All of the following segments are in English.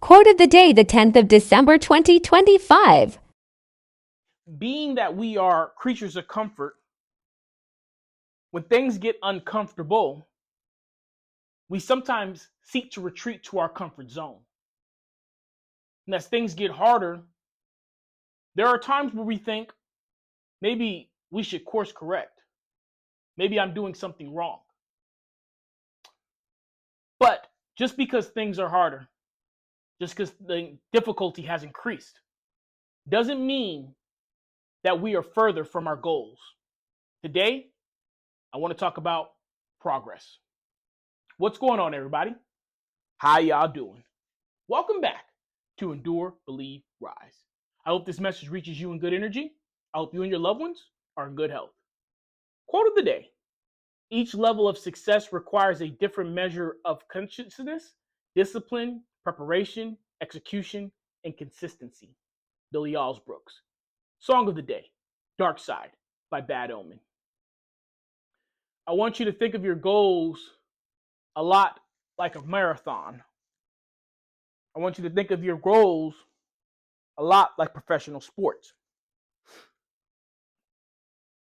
Quote of the day, the 10th of December, 2025. Being that we are creatures of comfort, when things get uncomfortable, we sometimes seek to retreat to our comfort zone. And as things get harder, there are times where we think maybe we should course correct. Maybe I'm doing something wrong. But just because things are harder, just because the difficulty has increased, doesn't mean that we are further from our goals. Today, I want to talk about progress. What's going on, everybody? How y'all doing? Welcome back to Endure, Believe, Rise. I hope this message reaches you in good energy. I hope you and your loved ones are in good health. Quote of the day: each level of success requires a different measure of consciousness, discipline, preparation, execution, and consistency. Billy Alsbrooks. Song of the day: Dark Side by Bad Omen. I want you to think of your goals a lot like a marathon. I want you to think of your goals a lot like professional sports.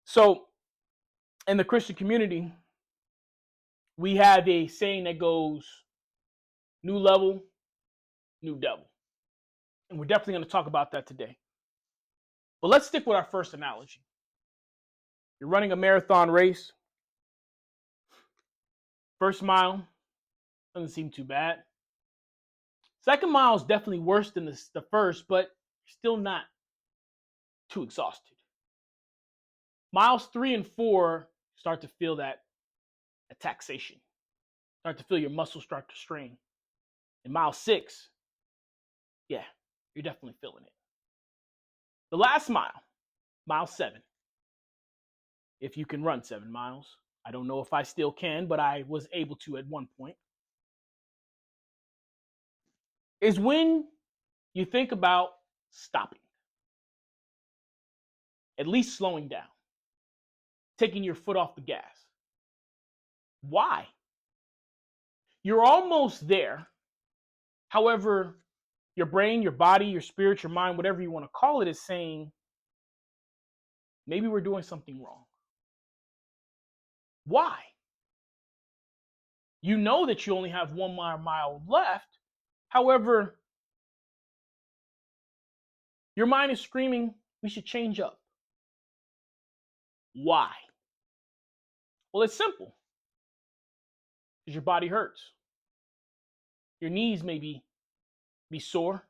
So, in the Christian community, we have a saying that goes, new level, new devil. And we're definitely going to talk about that today. But let's stick with our first analogy. You're running a marathon race. First mile doesn't seem too bad. Second mile is definitely worse than the first, but still not too exhausted. Miles 3 and 4 start to feel that taxation. Start to feel your muscles start to strain. And mile 6, yeah, you're definitely feeling it. The last mile, mile 7, if you can run 7 miles. I don't know if I still can, but I was able to at one point. Is when you think about stopping. At least slowing down. Taking your foot off the gas. Why? You're almost there. However, your brain, your body, your spirit, your mind, whatever you want to call it, is saying, maybe we're doing something wrong. Why? You know that you only have 1 mile left. However, your mind is screaming, we should change up. Why? Well, it's simple. Because your body hurts. Your knees may be sore.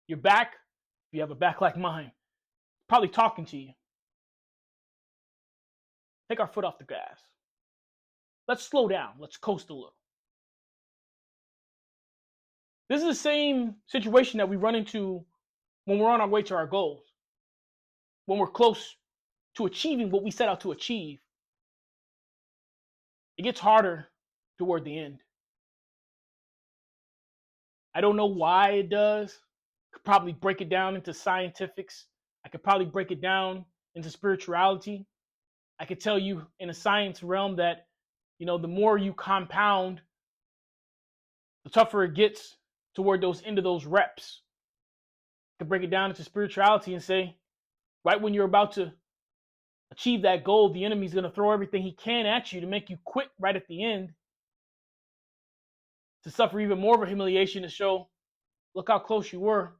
Your back, if you have a back like mine, probably talking to you. Take our foot off the gas. Let's slow down. Let's coast a little. This is the same situation that we run into when we're on our way to our goals. When we're close to achieving what we set out to achieve, it gets harder toward the end. I don't know why it does. I could probably break it down into scientifics. I could probably break it down into spirituality. I could tell you in a science realm that, the more you compound, the tougher it gets toward those end of those reps. I could break it down into spirituality and say, right when you're about to achieve that goal, the enemy's going to throw everything he can at you to make you quit right at the end, to suffer even more of a humiliation, to show, look how close you were.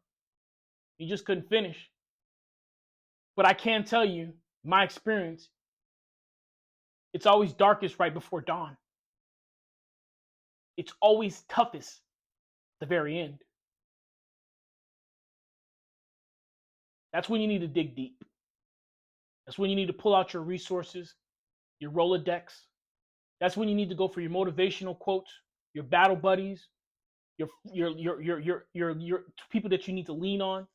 You just couldn't finish. But I can tell you, my experience, it's always darkest right before dawn. It's always toughest at the very end. That's when you need to dig deep. That's when you need to pull out your resources, your Rolodex. That's when you need to go for your motivational quotes, your battle buddies, your people that you need to lean on.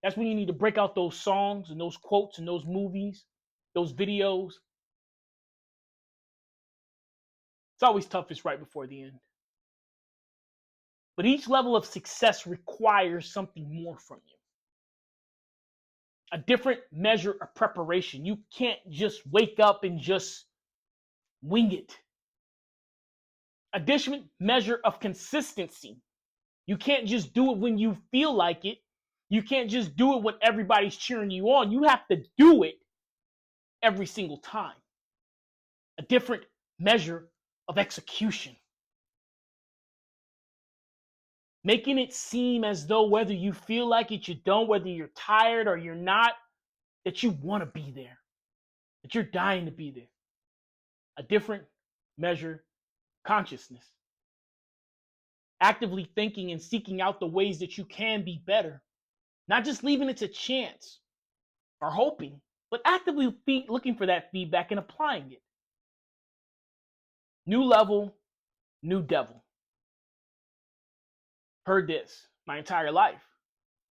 That's when you need to break out those songs and those quotes and those movies, those videos. It's always toughest right before the end. But each level of success requires something more from you. A different measure of preparation. You can't just wake up and just wing it. A different measure of consistency. You can't just do it when you feel like it. You can't just do it when everybody's cheering you on. You have to do it every single time. A different measure of execution. Making it seem as though whether you feel like it, you don't, whether you're tired or you're not, that you want to be there, that you're dying to be there. A different measure of consciousness. Actively thinking and seeking out the ways that you can be better. Not just leaving it to chance or hoping, but actively looking for that feedback and applying it. New level, new devil. Heard this my entire life.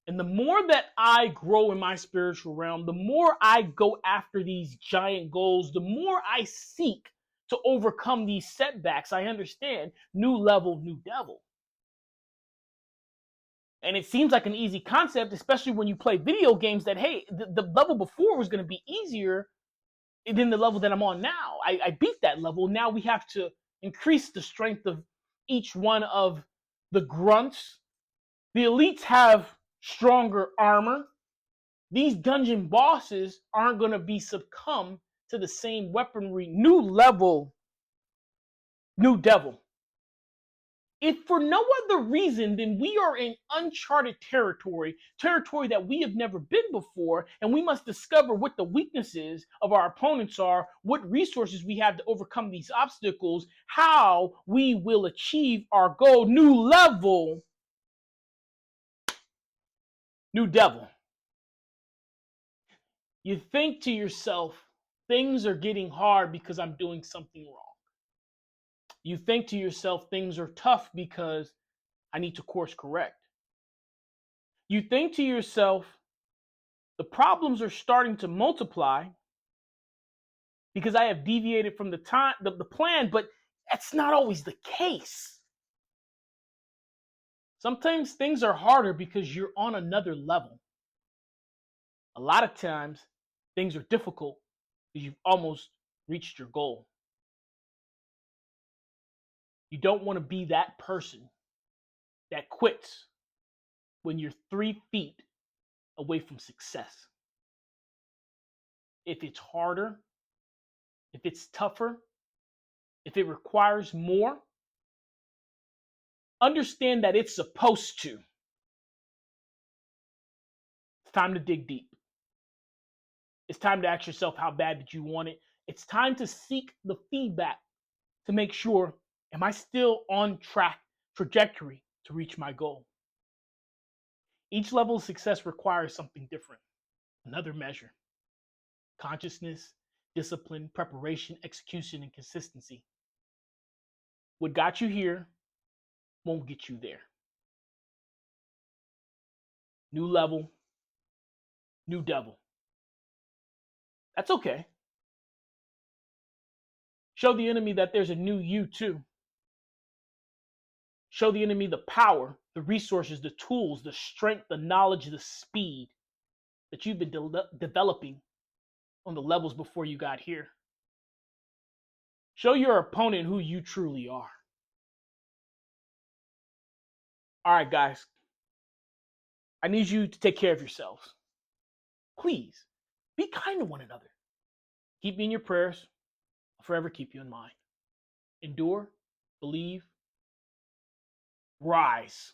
And the more that I grow in my spiritual realm, the more I go after these giant goals, the more I seek to overcome these setbacks, I understand new level, new devil. And it seems like an easy concept, especially when you play video games, that, hey, the level before was going to be easier than the level that I'm on now. I beat that level. Now we have to increase the strength of each one of the grunts. The elites have stronger armor. These dungeon bosses aren't going to be succumb to the same weaponry. New level, new devil. If for no other reason than we are in uncharted territory that we have never been before, and we must discover what the weaknesses of our opponents are, what resources we have to overcome these obstacles, how we will achieve our goal. New level, new devil. You think to yourself, things are getting hard because I'm doing something wrong. You think to yourself, things are tough because I need to course correct. You think to yourself, the problems are starting to multiply because I have deviated from the plan, but that's not always the case. Sometimes things are harder because you're on another level. A lot of times, things are difficult because you've almost reached your goal. You don't want to be that person that quits when you're 3 feet away from success. If it's harder, if it's tougher, if it requires more, understand that it's supposed to. It's time to dig deep. It's time to ask yourself, how bad did you want it? It's time to seek the feedback to make sure, am I still on trajectory to reach my goal? Each level of success requires something different. Another measure: consciousness, discipline, preparation, execution, and consistency. What got you here won't get you there. New level, new devil. That's okay. Show the enemy that there's a new you too. Show the enemy the power, the resources, the tools, the strength, the knowledge, the speed that you've been developing on the levels before you got here. Show your opponent who you truly are. All right, guys. I need you to take care of yourselves. Please, be kind to one another. Keep me in your prayers. I'll forever keep you in mind. Endure, believe, rise.